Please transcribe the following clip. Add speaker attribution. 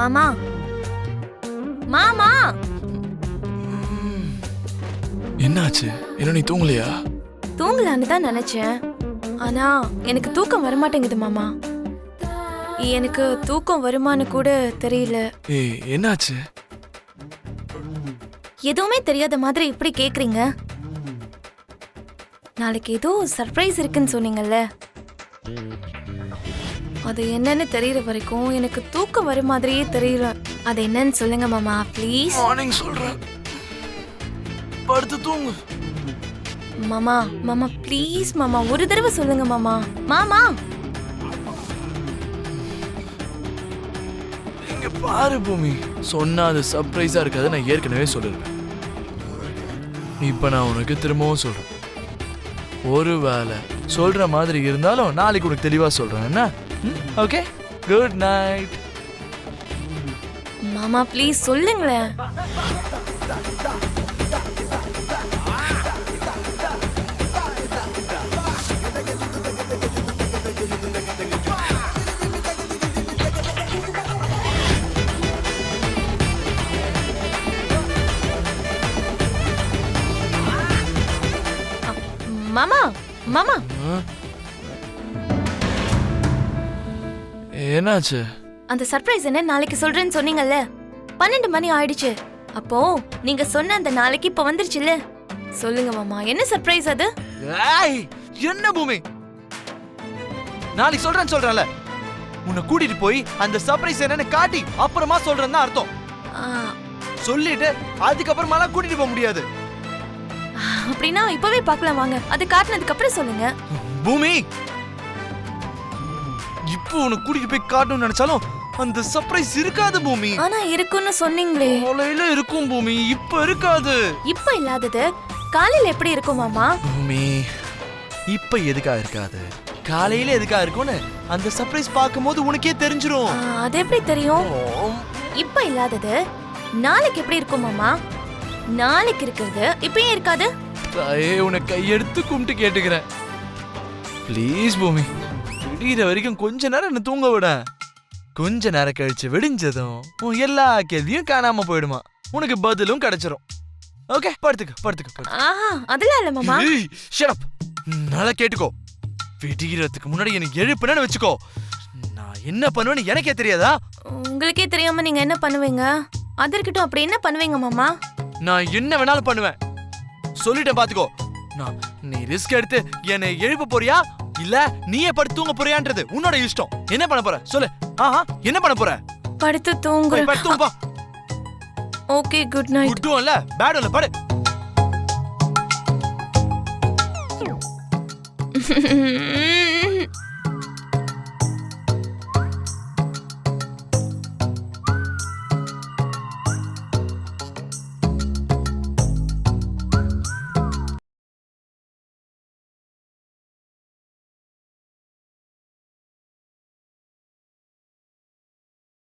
Speaker 1: மாமா மாமா
Speaker 2: என்னாச்சு? என்ன நீ தூங்கலையா?
Speaker 1: தூங்கலான்னு தான் நினைச்சேன். ஆனா எனக்கு தூக்கம் வரமாட்டேங்குது மாமா. எனக்கு தூக்கம் வருமானு கூட தெரியல.
Speaker 2: ஏய், என்னாச்சு?
Speaker 1: எதுவுமே தெரியாத மாதிரி இப்படி கேக்குறீங்க. நாளைக்கு ஏதோ சர்ப்ரைஸ் இருக்குன்னு சொன்னீங்கல்ல, அது என்னன்னு தெரியற வரைக்கும் எனக்கு தூக்கம் வர மாதிரியே தெரியல. அது என்னன்னு சொல்லுங்க மாமா ப்ளீஸ்.
Speaker 2: மார்னிங் சொல்றேன், படுத்து தூங்கு.
Speaker 1: மாமா மாமா ப்ளீஸ் மாமா, ஒரு தடவை சொல்லுங்க மாமா. மாமா
Speaker 2: இங்க பாரு பூமி, சொன்னா அது சர்ப்ரைஸா இருக்காது, நான் ஏற்கனவே சொல்லிருக்கேன். இப்ப நான் உனக்கு திரும்பவும் சொல்றேன், ஒருவேளை சொல்ற மாதிரி இருந்தாலும் நாளைக்கு உனக்கு தெளிவா சொல்றேன். என்ன? Okay, good night.
Speaker 1: மாமா ப்ளீஸ் சொல்லுங்களேன். மாமா மாமா
Speaker 2: என்னாச்சு?
Speaker 1: அந்த சர்ப்ரைஸ் என்ன நாளைக்கு சொல்றேன்னு சொன்னீங்கல்ல, 12 மணி ஆயிடுச்சு. அப்போ நீங்க சொன்ன அந்த நாளைக்கு இப்ப வந்துருச்சுல்ல, சொல்லுங்க மாமா என்ன சர்ப்ரைஸ் அது?
Speaker 2: ஏய், என்ன பூமி, நாளைக்கு சொல்றேன்ல, உன்னை கூட்டிட்டு போய் அந்த சர்ப்ரைஸ் என்னன்னு காட்டி அப்புறமா சொல்றேன்னு தான் அர்த்தம். சொல்லிட்டு அதுக்கப்புறமாலாம் கூட்டிட்டு போக முடியாது.
Speaker 1: அப்படின்னா இப்பவே பார்க்கலாம் வாங்க, அது காட்டினதுக்கு அப்புறம் சொல்லுங்க.
Speaker 2: பூமி, இப்போ உனக்கு கூட்டிட்டு போய் காட்டணும்னு நினைச்சாலும் அந்த சர்ப்ரைஸ் இருக்காது பூமி.
Speaker 1: ஆனா இருக்குன்னு சொன்னீங்களே.
Speaker 2: காலையில இருக்கும் பூமி, இப்ப இருக்காது.
Speaker 1: இப்ப இல்லாதது காலையில எப்படி இருக்கும் மாமா?
Speaker 2: பூமி, இப்ப எதுக்கா இருக்காது, காலையில எதுக்கா இருக்கும்னு அந்த சர்ப்ரைஸ் பார்க்கும்போது உனக்கே தெரிஞ்சிரும்.
Speaker 1: அது எப்படி தெரியும்? இப்ப இல்லாதது நாளைக்கு எப்படி இருக்கும் மாமா? நாளைக்கு இருக்கிறது இப்பயே இருக்காது.
Speaker 2: தாயே, உன்னை கையெடுத்து கும்பிட்டு கேட்டுக்கிறேன், ப்ளீஸ் பூமி, விடிகிற வரைக்கும் கொஞ்ச நேரம் என்ன தூங்க விட. கொஞ்ச நேரம் கழிச்சு விடிஞ்சதும் உன் எல்லா கேள்வியும் காணாம போயிடுமா, உனக்கு பதிலும் கிடைச்சிரும். ஓகே, படுத்துக்க.
Speaker 1: ஆஹா, அதெல்லாம் இல்ல மாமா.
Speaker 2: Shut up. நல்லா கேட்டுக்கோ, விடிகிறதுக்கு முன்னாடி எனக்கு எழுப்புனேன்னு வச்சுக்கோ, நான் என்ன பண்ணுவேன்னு எனக்கே தெரியாதா?
Speaker 1: உங்களுக்கே தெரியாம நீங்க என்ன பண்ணுவீங்க? அது இருக்கட்டும், அப்படி என்ன பண்ணுவீங்க மாமா?
Speaker 2: நான் என்ன வேணாலும் பண்ணுவேன், சொல்லிட்டேன் பாத்துக்கோ. நீ ரிஸ்க் எடுத்து என்னை எழுப்ப போறியா இல்ல நீயே படுத்து தூங்க போறியான்றது உன்னோட இஷ்டம். என்ன பண்ண போற சொல்லு. என்ன பண்ண போற?
Speaker 1: படுத்து தூங்கு.
Speaker 2: படுத்து தூங்கு.
Speaker 1: Okay, good night.
Speaker 2: குட்டும் இல்ல பேடும் இல்ல, படு.